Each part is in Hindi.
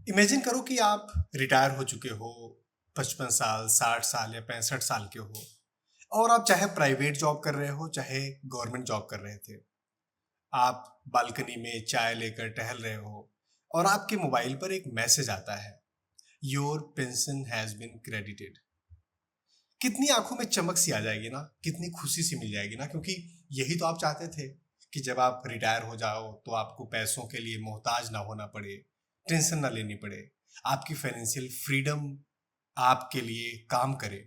इमेजिन करो कि आप रिटायर हो चुके हो, 55 साल, 60 साल या 65 साल के हो और आप चाहे प्राइवेट जॉब कर रहे हो, चाहे गवर्नमेंट जॉब कर रहे थे। आप बालकनी में चाय लेकर टहल रहे हो और आपके मोबाइल पर एक मैसेज आता है, your pension has been credited. कितनी आंखों में चमक सी आ जाएगी ना, कितनी खुशी सी मिल जाएगी ना, क्योंकि यही तो आप चाहते थे कि जब आप रिटायर हो जाओ तो आपको पैसों के लिए मोहताज ना होना पड़े, टेंशन ना लेनी पड़े, आपकी फाइनेंशियल फ्रीडम आपके लिए काम करे।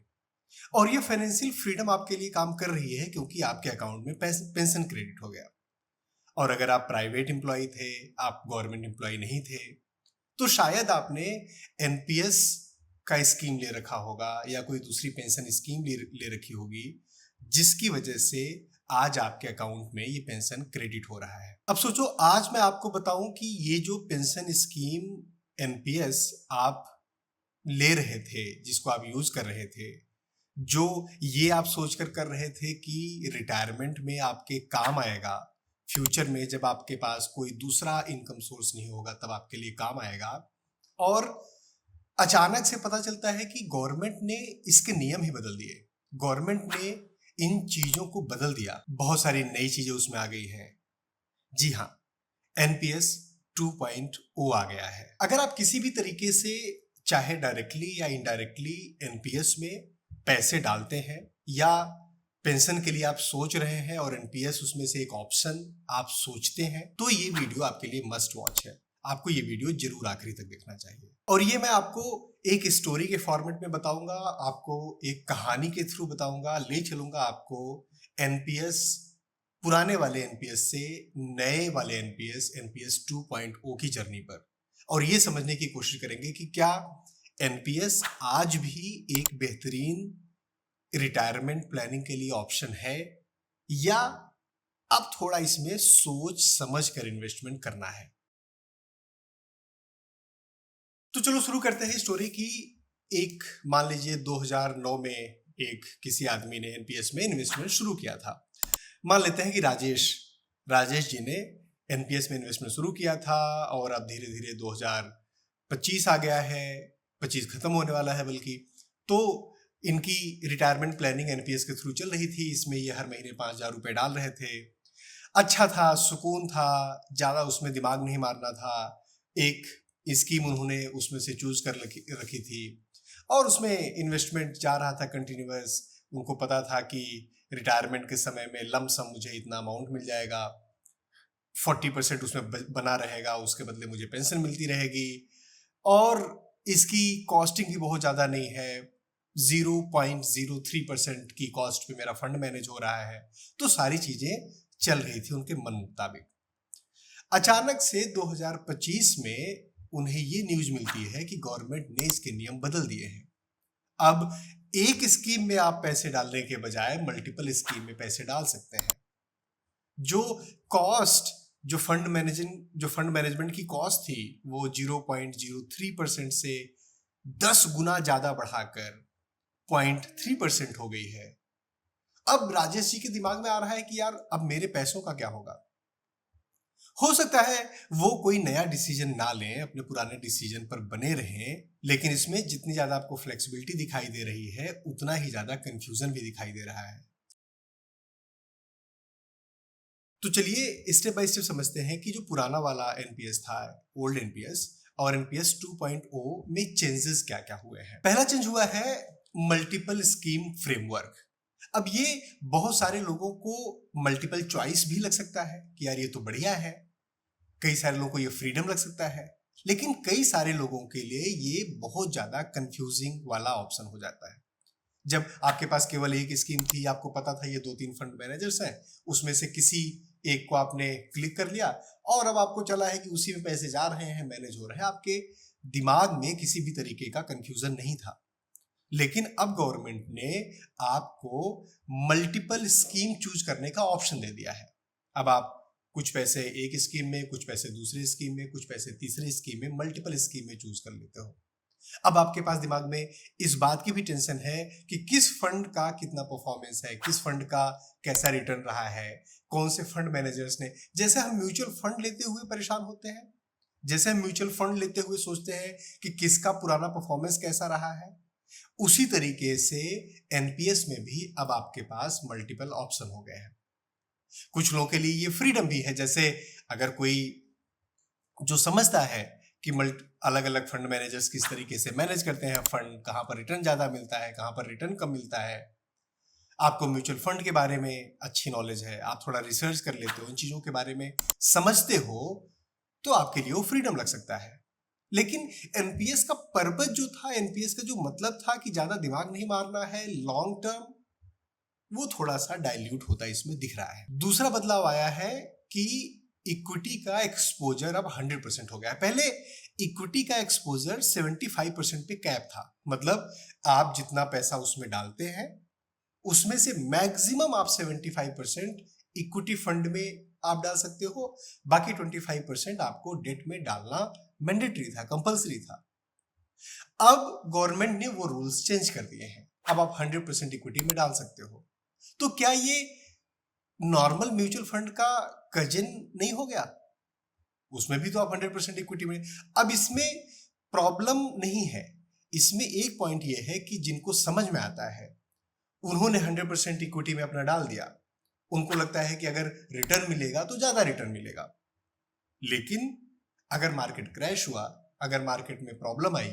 और ये फाइनेंशियल फ्रीडम आपके लिए काम कर रही है क्योंकि आपके अकाउंट में पेंशन क्रेडिट हो गया। और अगर आप प्राइवेट एम्प्लॉय थे, आप गवर्नमेंट एम्प्लॉय नहीं थे, तो शायद आपने एनपीएस का स्कीम ले रखा होगा या कोई दूसरी पेंशन स्कीम ले रखी होगी, जिसकी वजह से आज आपके अकाउंट में ये पेंशन क्रेडिट हो रहा है। अब सोचो, आज मैं आपको बताऊं कि ये जो पेंशन स्कीम एनपीएस आप ले रहे थे, जिसको आप यूज कर रहे थे, जो ये आप सोचकर कर रहे थे कि रिटायरमेंट में आपके काम आएगा, फ्यूचर में जब आपके पास कोई दूसरा इनकम सोर्स नहीं होगा तब आपके लिए काम आएगा, और अचानक से पता चलता है कि गवर्नमेंट ने इसके नियम ही बदल दिए। गवर्नमेंट ने इन चीजों को बदल दिया, बहुत सारी नई चीजें उसमें आ गई हैं। जी हाँ, एनपीएस 2.0 आ गया है। अगर आप किसी भी तरीके से, चाहे डायरेक्टली या इनडायरेक्टली, एनपीएस में पैसे डालते हैं या पेंशन के लिए आप सोच रहे हैं और एनपीएस उसमें से एक ऑप्शन आप सोचते हैं, तो ये वीडियो आपके लिए मस्ट वॉच है। आपको ये वीडियो जरूर आखिरी तक देखना चाहिए। और ये मैं आपको एक स्टोरी के फॉर्मेट में बताऊंगा, आपको एक कहानी के थ्रू बताऊंगा, ले चलूंगा आपको एनपीएस, पुराने वाले एनपीएस से नए वाले एनपीएस, एनपीएस 2.0 की जर्नी पर। और ये समझने की कोशिश करेंगे कि क्या एनपीएस आज भी एक बेहतरीन रिटायरमेंट प्लानिंग के लिए ऑप्शन है, या अब थोड़ा इसमें सोच समझ कर इन्वेस्टमेंट करना है। तो चलो शुरू करते हैं स्टोरी की। एक, मान लीजिए 2009 में एक किसी आदमी ने एनपीएस में इन्वेस्टमेंट शुरू किया था। मान लेते हैं कि राजेश जी ने एनपीएस में इन्वेस्टमेंट शुरू किया था और अब धीरे धीरे 2025 आ गया है, 25 खत्म होने वाला है बल्कि। तो इनकी रिटायरमेंट प्लानिंग एनपीएस के थ्रू चल रही थी। इसमें ये हर महीने 5,000 रुपए डाल रहे थे। अच्छा था, सुकून था, ज्यादा उसमें दिमाग नहीं मारना था। एक स्कीम उन्होंने उसमें से चूज कर रखी थी और उसमें इन्वेस्टमेंट जा रहा था कंटिन्यूअस। उनको पता था कि रिटायरमेंट के समय में लमसम मुझे इतना अमाउंट मिल जाएगा, 40% उसमें बना रहेगा, उसके बदले मुझे पेंशन मिलती रहेगी, और इसकी कॉस्टिंग भी बहुत ज़्यादा नहीं है, 0.03% की कॉस्ट पे मेरा फंड मैनेज हो रहा है। तो सारी चीज़ें चल रही थी उनके मन मुताबिक। अचानक से 2025 में उन्हें ये न्यूज मिलती है कि गवर्नमेंट ने इसके नियम बदल दिए हैं। अब एक स्कीम में आप पैसे डालने के बजाय मल्टीपल स्कीम में पैसे डाल सकते हैं। जो कॉस्ट, जो फंड मैनेजमेंट की कॉस्ट थी, वो 0.03% से 10 गुना ज्यादा बढ़ाकर 0.3% हो गई है। अब राजेश जी के दिमाग में आ रहा है कि यार अब मेरे पैसों का क्या होगा। हो सकता है वो कोई नया डिसीजन ना लें, अपने पुराने डिसीजन पर बने रहें, लेकिन इसमें जितनी ज्यादा आपको फ्लेक्सिबिलिटी दिखाई दे रही है, उतना ही ज्यादा कंफ्यूजन भी दिखाई दे रहा है। तो चलिए स्टेप बाय स्टेप समझते हैं कि जो पुराना वाला एनपीएस था, ओल्ड एनपीएस, और एनपीएस 2.0 में चेंजेस क्या क्या हुए हैं। पहला चेंज हुआ है मल्टीपल स्कीम फ्रेमवर्क। अब ये बहुत सारे लोगों को मल्टीपल चॉइस भी लग सकता है कि यार ये तो बढ़िया है, कई सारे लोगों को ये फ्रीडम लग सकता है, लेकिन कई सारे लोगों के लिए ये बहुत ज्यादा कंफ्यूजिंग वाला ऑप्शन हो जाता है। जब आपके पास केवल एक स्कीम थी, आपको पता था ये 2-3 फंड मैनेजर्स हैं, उसमें से किसी एक को आपने क्लिक कर लिया और अब आपको चला है कि उसी में पैसे जा रहे हैं, मैनेज हो रहे हैं, आपके दिमाग में किसी भी तरीके का कंफ्यूजन नहीं था। लेकिन अब गवर्नमेंट ने आपको मल्टीपल स्कीम चूज करने का ऑप्शन दे दिया है। अब आप कुछ पैसे एक स्कीम में, कुछ पैसे दूसरी स्कीम में, कुछ पैसे तीसरी स्कीम में, मल्टीपल स्कीम में चूज कर लेते हो। अब आपके पास दिमाग में इस बात की भी टेंशन है कि किस फंड का कितना परफॉर्मेंस है, किस फंड का कैसा रिटर्न रहा है, कौन से फंड मैनेजर्स ने, जैसे हम म्यूचुअल फंड लेते हुए परेशान होते हैं, जैसे हम म्यूचुअल फंड लेते हुए सोचते हैं कि किसका पुराना परफॉर्मेंस कैसा रहा है, उसी तरीके से एनपीएस में भी अब आपके पास मल्टीपल ऑप्शन हो गए हैं। कुछ लोगों के लिए ये फ्रीडम भी है, जैसे अगर कोई जो समझता है कि अलग अलग फंड मैनेजर्स किस तरीके से मैनेज करते हैं फंड, कहाँ पर रिटर्न ज्यादा मिलता है, कहाँ पर रिटर्न कम मिलता है, आपको म्यूचुअल फंड के बारे में अच्छी नॉलेज है, आप थोड़ा रिसर्च कर लेते हो, इन चीजों के बारे में समझते हो, तो आपके लिए वो फ्रीडम लग सकता है। लेकिन एनपीएस का पर्पस जो था, एनपीएस का जो मतलब था कि ज्यादा दिमाग नहीं मारना है, लॉन्ग टर्म, वो थोड़ा सा डाइल्यूट होता है इसमें दिख रहा है। दूसरा बदलाव आया है कि इक्विटी का एक्सपोजर अब 100% हो गया है। पहले इक्विटी का एक्सपोजर 75% पे कैप था, मतलब आप जितना पैसा उसमें डालते हैं उसमें से मैक्सिमम आप 75% इक्विटी फंड में आप डाल सकते हो, बाकी 25% आपको डेट में डालना मैंडेटरी था, कंपलसरी था। अब गवर्नमेंट ने वो रूल्स चेंज कर दिए हैं, अब आप 100% इक्विटी में डाल सकते हो। तो क्या ये नॉर्मल म्यूचुअल फंड का कजिन नहीं हो गया? उसमें भी तो आप 100% इक्विटी में। अब इसमें प्रॉब्लम नहीं है, इसमें एक पॉइंट ये है कि जिनको समझ में आता है उन्होंने 100% इक्विटी में अपना डाल दिया, उनको लगता है कि अगर रिटर्न मिलेगा तो ज्यादा रिटर्न मिलेगा। लेकिन अगर मार्केट क्रैश हुआ, अगर मार्केट में प्रॉब्लम आई,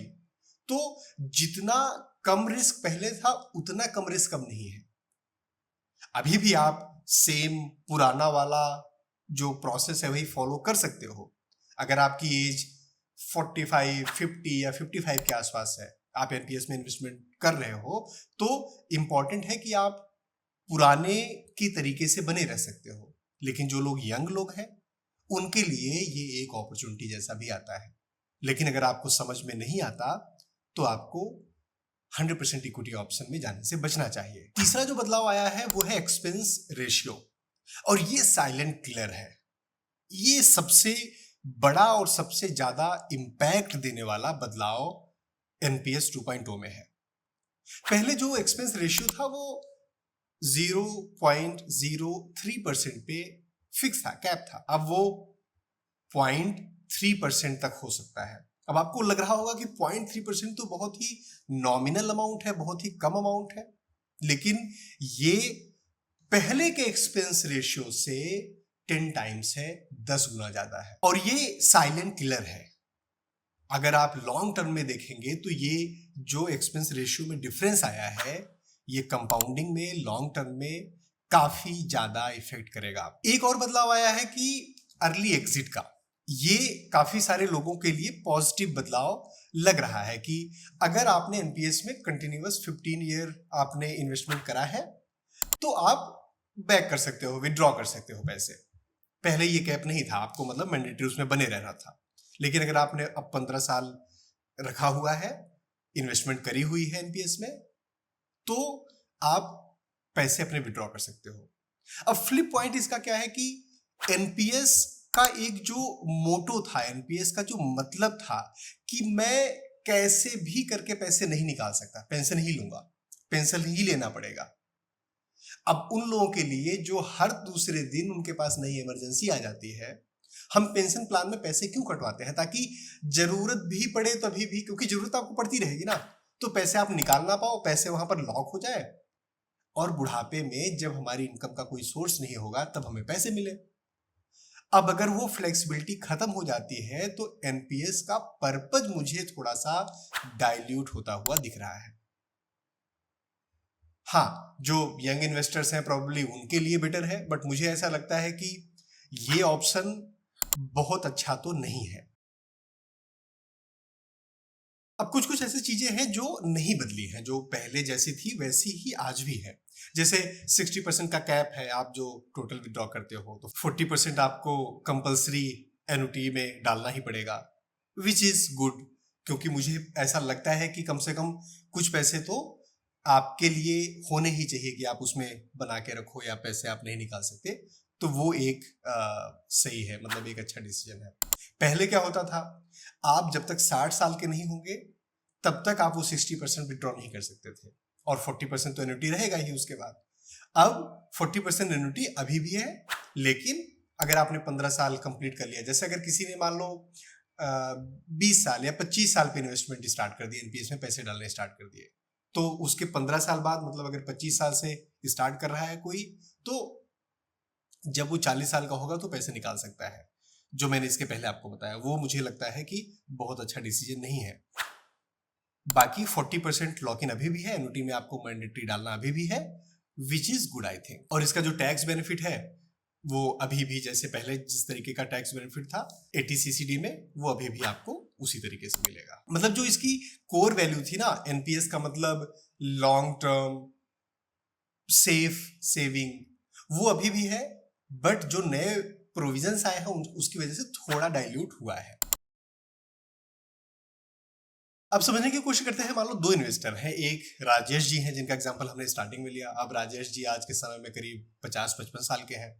तो जितना कम रिस्क पहले था उतना कम रिस्क अब नहीं है। अभी भी आप सेम पुराना वाला जो प्रोसेस है वही फॉलो कर सकते हो। अगर आपकी एज 45, 50 या 55 के आसपास है, आप एनपीएस में इन्वेस्टमेंट कर रहे हो, तो इंपॉर्टेंट है कि आप पुराने की तरीके से बने रह सकते हो। लेकिन जो लोग यंग लोग हैं उनके लिए ये एक अपॉर्चुनिटी जैसा भी आता है। लेकिन अगर आपको समझ में नहीं आता तो आपको 100% इक्विटी ऑप्शन में जाने से बचना चाहिए। तीसरा जो बदलाव आया है वो है एक्सपेंस रेशियो, और ये साइलेंट किलर है। ये सबसे बड़ा और सबसे ज्यादा इंपैक्ट देने वाला बदलाव एनपीएस 2.0 में है। पहले जो एक्सपेंस रेशियो था वो 0.03% पे फिक्स था, कैप था। अब वो 0.3% तक हो सकता है। अब आपको लग रहा होगा कि 0.3% तो बहुत ही नॉमिनल अमाउंट है, बहुत ही कम अमाउंट है, लेकिन ये पहले के एक्सपेंस रेशियो से 10 टाइम्स है, 10 गुना ज्यादा है। और ये साइलेंट किलर है। अगर आप लॉन्ग टर्म में देखेंगे तो ये जो एक्सपेंस रेशियो में डिफरेंस आया है, ये कंपाउंडिंग में लॉन्ग टर्म में काफी ज्यादा इफेक्ट करेगा। एक और बदलाव आया है कि अर्ली एग्जिट का। ये काफी सारे लोगों के लिए पॉजिटिव बदलाव लग रहा है कि अगर आपने एनपीएस में कंटिन्यूअस 15 ईयर आपने इन्वेस्टमेंट करा है तो आप बैक कर सकते हो, विड्रॉ कर सकते हो पैसे। पहले ये कैप नहीं था, आपको मतलब मैंडेटरी उसमें बने रहना था। लेकिन अगर आपने अब 15 साल रखा हुआ है, इन्वेस्टमेंट करी हुई है एनपीएस में, तो आप पैसे अपने विड्रॉ कर सकते हो। अब फ्लिप पॉइंट इसका क्या है कि एनपीएस का एक जो मोटो था, एनपीएस का जो मतलब था कि मैं कैसे भी करके पैसे नहीं निकाल सकता, पेंशन ही लूंगा, पेंशन ही लेना पड़ेगा। अब उन लोगों के लिए जो हर दूसरे दिन उनके पास नई इमरजेंसी आ जाती है, हम पेंशन प्लान में पैसे क्यों कटवाते हैं? ताकि जरूरत भी पड़े तभी भी, क्योंकि जरूरत आपको पड़ती रहेगी ना, तो पैसे आप निकाल ना पाओ, पैसे वहां पर लॉक हो जाए, और बुढ़ापे में जब हमारी इनकम का कोई सोर्स नहीं होगा तब हमें पैसे मिले। अब अगर वो फ्लेक्सिबिलिटी खत्म हो जाती है तो एनपीएस का पर्पज मुझे थोड़ा सा डाइल्यूट होता हुआ दिख रहा है। हाँ, जो यंग इन्वेस्टर्स हैं प्रॉब्ली उनके लिए बेटर है, बट मुझे ऐसा लगता है कि ये ऑप्शन बहुत अच्छा तो नहीं है। अब कुछ कुछ ऐसी चीजें हैं जो नहीं बदली हैं, जो पहले जैसी थी वैसी ही आज भी है। जैसे 60% का कैप है, आप जो टोटल विड्रॉ करते हो तो 40% आपको कंपलसरी एन्युटी में डालना ही पड़ेगा, विच इज गुड, क्योंकि मुझे ऐसा लगता है कि कम से कम कुछ पैसे तो आपके लिए होने ही चाहिए कि आप उसमें बना के रखो, या पैसे आप नहीं निकाल सकते तो वो एक सही है, मतलब एक अच्छा डिसीजन है। पहले क्या होता था, आप जब तक 60 साल के नहीं होंगे तब तक आप वो 60% विड्रॉ नहीं कर सकते थे, और 40% तो एन्युटी रहेगा ही उसके बाद। अब 40% एन्युटी अभी भी है, लेकिन अगर आपने 15 साल कंप्लीट कर लिया, जैसे अगर किसी ने मान लो 20 साल या 25 साल पे इन्वेस्टमेंट स्टार्ट कर दिए, एनपीएस में पैसे डालने स्टार्ट कर दिए, तो उसके 15 साल बाद, मतलब अगर 25 साल से स्टार्ट कर रहा है कोई, तो जब वो 40 साल का होगा तो पैसे निकाल सकता है। जो मैंने इसके पहले आपको बताया वो मुझे लगता है कि बहुत अच्छा डिसीजन नहीं है। बाकी 40% लॉक इन अभी भी है, एन्युटी में आपको मैंडेटरी डालना अभी भी है, which is good I think. और इसका जो टैक्स बेनिफिट है वो अभी भी जैसे पहले जिस तरीके का टैक्स बेनिफिट था 80 CCD में, वो अभी भी आपको उसी तरीके से मिलेगा। मतलब जो इसकी कोर वैल्यू थी ना, एनपीएस का मतलब लॉन्ग टर्म सेफ सेविंग, वो अभी भी है, बट जो नए प्रोविजंस आए हैं उसकी वजह से थोड़ा डाइल्यूट हुआ है। अब समझने की कोशिश करते हैं। मान लो दो इन्वेस्टर हैं, एक राजेश जी हैं जिनका एग्जांपल हमने स्टार्टिंग में लिया। अब राजेश जी आज के समय में करीब 50-55 साल के हैं।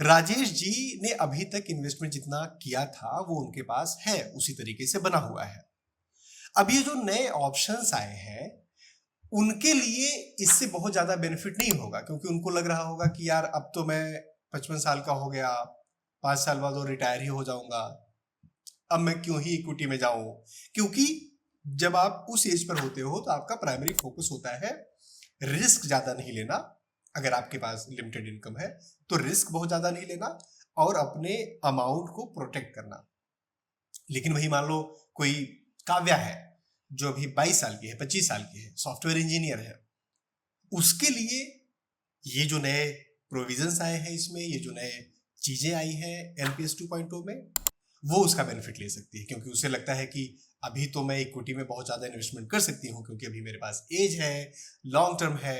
राजेश जी ने अभी तक इन्वेस्टमेंट जितना किया था वो उनके पास है, उसी तरीके से बना हुआ है। अब ये जो नए ऑप्शंस आए हैं उनके लिए इससे बहुत ज्यादा बेनिफिट नहीं होगा, क्योंकि उनको लग रहा होगा कि यार अब तो मैं 55 साल का हो गया, 5 साल बाद और रिटायर ही हो जाऊंगा, अब मैं क्यों ही इक्विटी में जाऊं। क्योंकि जब आप उस एज पर होते हो तो आपका प्राइमरी फोकस होता है रिस्क ज्यादा नहीं लेना। अगर आपके पास लिमिटेड इनकम है तो रिस्क बहुत ज्यादा नहीं लेना और अपने अमाउंट को प्रोटेक्ट करना। लेकिन वही मान लो कोई काव्या है जो अभी 22 साल की है, 25 साल की है, सॉफ्टवेयर इंजीनियर है, उसके लिए ये जो नए प्रोविजंस आए हैं, इसमें ये जो नए चीजें आई हैं एनपीएस 2.0 में, वो उसका बेनिफिट ले सकती है, क्योंकि उसे लगता है कि अभी तो मैं इक्विटी में बहुत ज्यादा इन्वेस्टमेंट कर सकती हूँ क्योंकि अभी मेरे पास एज है, लॉन्ग टर्म है।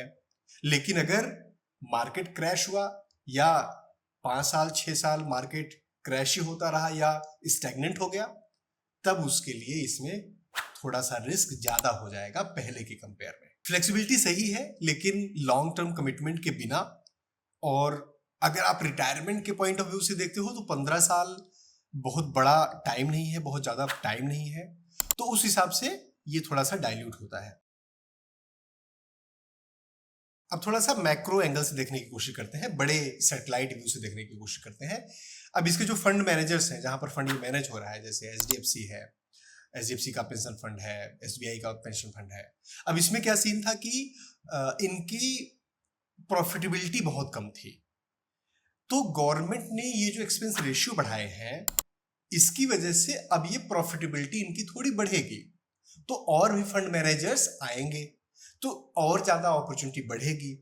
लेकिन अगर मार्केट क्रैश हुआ या 5 साल 6 साल मार्केट क्रैश ही होता रहा या स्टैग्नेंट हो गया, तब उसके लिए इसमें थोड़ा सा रिस्क ज्यादा हो जाएगा पहले के कंपेयर में। फ्लेक्सिबिलिटी सही है लेकिन लॉन्ग टर्म कमिटमेंट के बिना, और अगर आप रिटायरमेंट के पॉइंट ऑफ व्यू से देखते हो तो 15 साल बहुत बड़ा टाइम नहीं है, बहुत ज्यादा टाइम नहीं है, तो उस हिसाब से ये थोड़ा सा डाइल्यूट होता है। अब थोड़ा सा मैक्रो एंगल से देखने की कोशिश करते हैं, बड़े सैटेलाइट व्यू से देखने की कोशिश करते हैं। अब इसके जो फंड मैनेजर्स हैं, जहां पर फंड मैनेज हो रहा है, जैसे एचडीएफसी है, एचडीएफसी का पेंशन फंड है, एसबीआई का पेंशन फंड है। अब इसमें क्या सीन था कि इनकी प्रॉफिटेबिलिटी बहुत कम थी, तो गवर्नमेंट ने ये जो एक्सपेंस रेशियो बढ़ाए हैं इसकी वजह से अब ये प्रॉफिटेबिलिटी इनकी थोड़ी बढ़ेगी, तो और भी फंड मैनेजर्स आएंगे, तो और ज्यादा अपॉर्चुनिटी बढ़ेगी,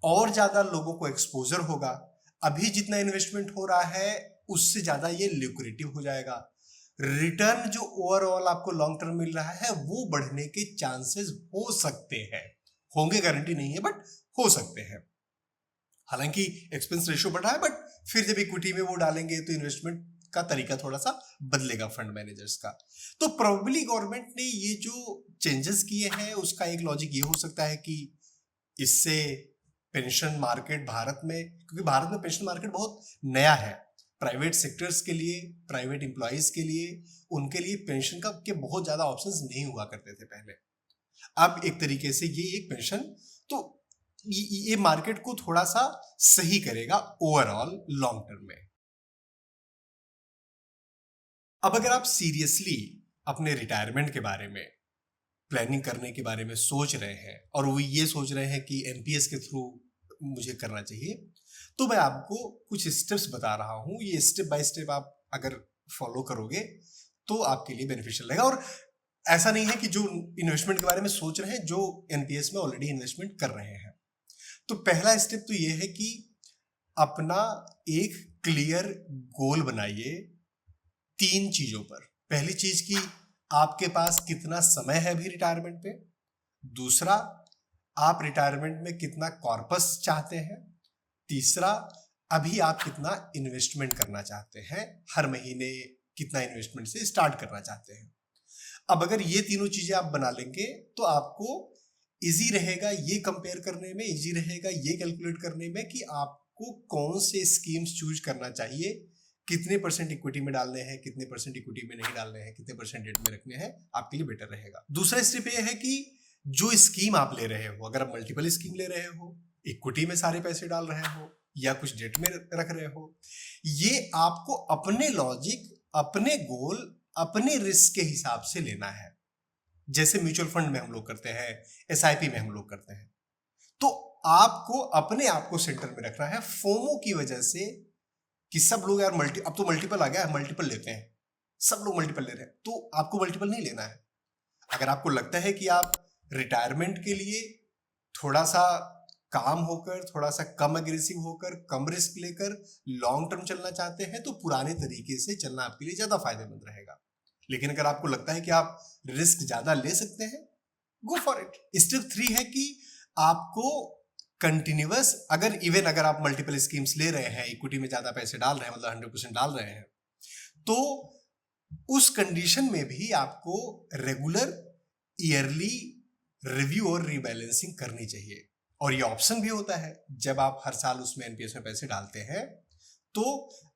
और ज्यादा लोगों को एक्सपोजर होगा। अभी जितना इन्वेस्टमेंट हो रहा है उससे ज्यादा ये ल्यूक्रेटिव हो जाएगा। रिटर्न जो ओवरऑल आपको लॉन्ग टर्म मिल रहा है वो बढ़ने के चांसेस हो सकते हैं, होंगे गारंटी नहीं है बट हो सकते हैं। हालांकि एक्सपेंस रेशियो बढ़ा है, बट फिर जब इक्विटी में वो डालेंगे तो इन्वेस्टमेंट का तरीका थोड़ा सा बदलेगा फंड मैनेजर्स का। तो प्रोबेबली गवर्नमेंट ने ये जो चेंजेस किए हैं उसका एक लॉजिक ये हो सकता है कि इससे पेंशन मार्केट भारत में, क्योंकि भारत में पेंशन मार्केट बहुत नया है, प्राइवेट सेक्टर्स के लिए, प्राइवेट एम्प्लॉयज के लिए, उनके लिए पेंशन का के बहुत ज्यादा ऑप्शंस नहीं हुआ करते थे पहले। अब एक तरीके से ये एक पेंशन, तो ये मार्केट को थोड़ा सा सही करेगा ओवरऑल लॉन्ग टर्म में। अब अगर आप सीरियसली अपने रिटायरमेंट के बारे में, प्लानिंग करने के बारे में सोच रहे हैं और वो ये सोच रहे हैं कि एनपीएस के थ्रू मुझे करना चाहिए, तो मैं आपको कुछ स्टेप्स बता रहा हूं। ये स्टेप बाय स्टेप आप अगर फॉलो करोगे तो आपके लिए बेनिफिशियल रहेगा। और ऐसा नहीं है कि जो इन्वेस्टमेंट के बारे में सोच रहे हैं जो एनपीएस में ऑलरेडी इन्वेस्टमेंट कर रहे हैं। तो पहला स्टेप तो ये है कि अपना एक क्लियर गोल बनाइए 3 चीजों पर। पहली चीज कि आपके पास कितना समय है अभी रिटायरमेंट पे। दूसरा, आप रिटायरमेंट में कितना कॉर्पस चाहते हैं। तीसरा, अभी आप कितना इन्वेस्टमेंट करना चाहते हैं, हर महीने कितना इन्वेस्टमेंट से स्टार्ट करना चाहते हैं। अब अगर ये तीनों चीजें आप बना लेंगे तो आपको इजी रहेगा ये कंपेयर करने में, इजी रहेगा ये कैलकुलेट करने में कि आपको कौन से स्कीम्स चूज करना चाहिए, कितने परसेंट इक्विटी में डालने हैं, कितने परसेंट इक्विटी में नहीं डालने हैं, कितने परसेंट डेट में रखने हैं, आपके लिए बेटर रहेगा। दूसरा स्टेप ये है कि जो स्कीम आप ले रहे हो, अगर आप मल्टीपल स्कीम ले रहे हो, इक्विटी में सारे पैसे डाल रहे हो या कुछ डेट में रख रहे हो, ये आपको अपने लॉजिक, अपने गोल अपने रिस्क के हिसाब से लेना है। जैसे म्यूचुअल फंड में हम लोग करते हैं, एसआईपी में हम लोग करते हैं। तो आपको अपने आप को सेंटर में रखना है फोमो की वजह से कि सब लोग यार अब तो मल्टीपल आ गया है, मल्टीपल लेते हैं, सब लोग मल्टीपल ले रहे हैं, तो आपको मल्टीपल नहीं लेना है। अगर आपको लगता है कि आप रिटायरमेंट के लिए थोड़ा सा काम होकर, थोड़ा सा कम एग्रेसिव होकर, कम रिस्क लेकर लॉन्ग टर्म चलना चाहते हैं, तो पुराने तरीके से चलना आपके लिए ज्यादा फायदेमंद रहेगा। लेकिन अगर आपको लगता है कि आप रिस्क ज्यादा ले सकते हैं, गो फॉर इट। स्टेप 3 है कि आपको कंटिन्यूअस, अगर आप मल्टीपल स्कीम्स ले रहे हैं, इक्विटी में ज्यादा पैसे डाल रहे हैं, मतलब 100% डाल रहे हैं, तो उस कंडीशन में भी आपको रेगुलर ईयरली रिव्यू और रीबैलेंसिंग करनी चाहिए। और ये ऑप्शन भी होता है, जब आप हर साल उसमें एनपीएस में पैसे डालते हैं तो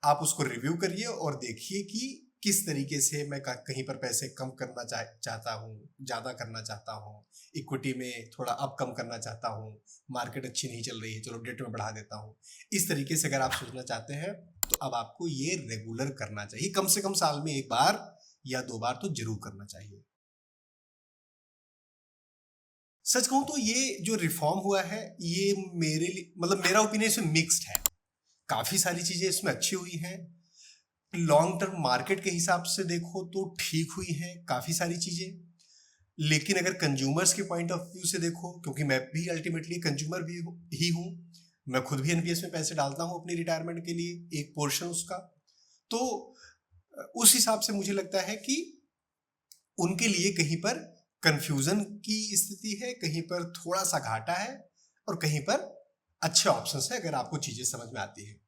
आप उसको रिव्यू करिए और देखिए कि किस तरीके से मैं कहीं पर पैसे कम करना चाहता हूँ, ज्यादा करना चाहता हूँ, इक्विटी में थोड़ा अब कम करना चाहता हूँ, मार्केट अच्छी नहीं चल रही है, चलो डेट में बढ़ा देता हूँ। इस तरीके से अगर आप सोचना चाहते हैं तो अब आपको ये रेगुलर करना चाहिए, कम से कम साल में 1 बार या 2 बार तो जरूर करना चाहिए। सच कहूं तो ये जो रिफॉर्म हुआ है, ये मेरे लिए, मतलब मेरा ओपिनियन इसमें मिक्स्ड है। काफी सारी चीजें इसमें अच्छी हुई हैं, लॉन्ग टर्म मार्केट के हिसाब से देखो तो ठीक हुई है काफी सारी चीजें। लेकिन अगर कंज्यूमर्स के पॉइंट ऑफ व्यू से देखो, क्योंकि मैं भी अल्टीमेटली कंज्यूमर भी ही हूँ, मैं खुद भी एनपीएस में पैसे डालता हूँ अपनी रिटायरमेंट के लिए, एक पोर्शन उसका, तो उस हिसाब से मुझे लगता है कि उनके लिए कहीं पर कंफ्यूजन की स्थिति है, कहीं पर थोड़ा सा घाटा है, और कहीं पर अच्छे ऑप्शंस है अगर आपको चीजें समझ में आती है।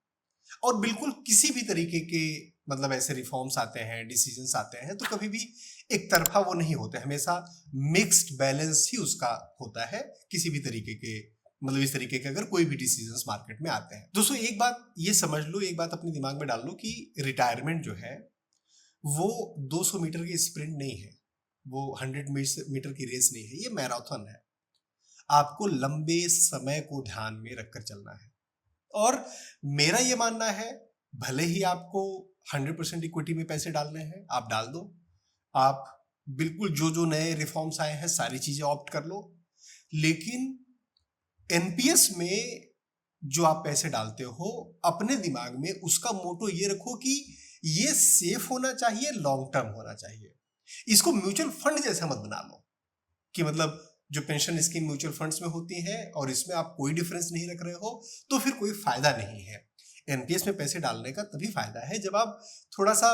और बिल्कुल किसी भी तरीके के, मतलब ऐसे रिफॉर्म्स आते हैं, डिसीजंस आते हैं, तो कभी भी एक तरफा वो नहीं होते, हमेशा मिक्स्ड बैलेंस ही उसका होता है। किसी भी तरीके के, मतलब इस तरीके के अगर कोई भी डिसीजंस मार्केट में आते हैं। दोस्तों एक बात ये समझ लो, एक बात अपने दिमाग में डाल लो कि रिटायरमेंट जो है वो 200 मीटर की स्प्रिंट नहीं है, वो 100 मीटर की रेस नहीं है, ये मैराथन है। आपको लंबे समय को ध्यान में रखकर चलना है। और मेरा ये मानना है, भले ही आपको 100% इक्विटी में पैसे डालने हैं, आप डाल दो, आप बिल्कुल जो जो नए रिफॉर्म्स आए हैं सारी चीजें ऑप्ट कर लो, लेकिन एनपीएस में जो आप पैसे डालते हो, अपने दिमाग में उसका मोटो ये रखो कि ये सेफ होना चाहिए, लॉन्ग टर्म होना चाहिए। इसको म्यूचुअल फंड जैसा मत बना लो कि मतलब जो पेंशन स्कीम म्यूचुअल फंड्स में होती है और इसमें आप कोई डिफरेंस नहीं रख रहे हो तो फिर कोई फायदा नहीं है। एनपीएस में पैसे डालने का तभी फायदा है जब आप थोड़ा सा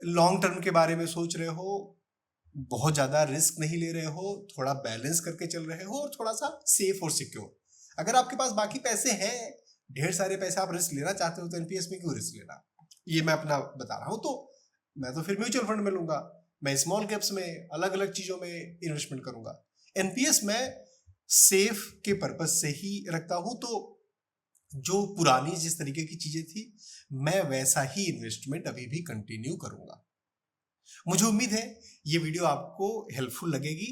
लॉन्ग टर्म के बारे में सोच रहे हो, बहुत ज्यादा रिस्क नहीं ले रहे हो, थोड़ा बैलेंस करके चल रहे हो, और थोड़ा सा सेफ और सिक्योर। अगर आपके पास बाकी पैसे हैं, ढेर सारे पैसे, आप रिस्क लेना चाहते हो, तो एनपीएस में क्यों रिस्क लेना। ये मैं अपना बता रहा हूं, तो मैं तो फिर म्यूचुअल फंड में लूंगा, मैं स्मॉल कैप्स में, अलग अलग चीजों में इन्वेस्टमेंट करूंगा। एनपीएस में सेफ के पर्पज से ही रखता हूं, तो जो पुरानी जिस तरीके की चीजें थी, मैं वैसा ही इन्वेस्टमेंट अभी भी कंटिन्यू करूंगा। मुझे उम्मीद है ये वीडियो आपको हेल्पफुल लगेगी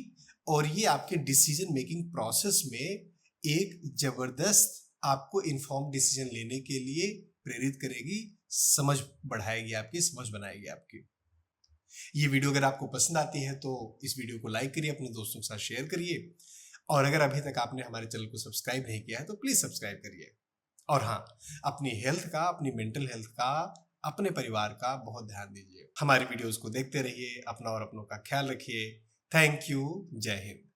और ये आपके डिसीजन मेकिंग प्रोसेस में एक जबरदस्त आपको इन्फॉर्म डिसीजन लेने के लिए प्रेरित करेगी, समझ बढ़ाएगी, आपकी समझ बनाएगी आपकी। ये वीडियो अगर आपको पसंद आती है तो इस वीडियो को लाइक करिए, अपने दोस्तों के साथ शेयर करिए, और अगर अभी तक आपने हमारे चैनल को सब्सक्राइब नहीं किया है तो प्लीज सब्सक्राइब करिए। और हाँ, अपनी हेल्थ का, अपनी मेंटल हेल्थ का, अपने परिवार का बहुत ध्यान दीजिए। हमारी वीडियोस को देखते रहिए, अपना और अपनों का ख्याल रखिए। Thank you. जय हिंद।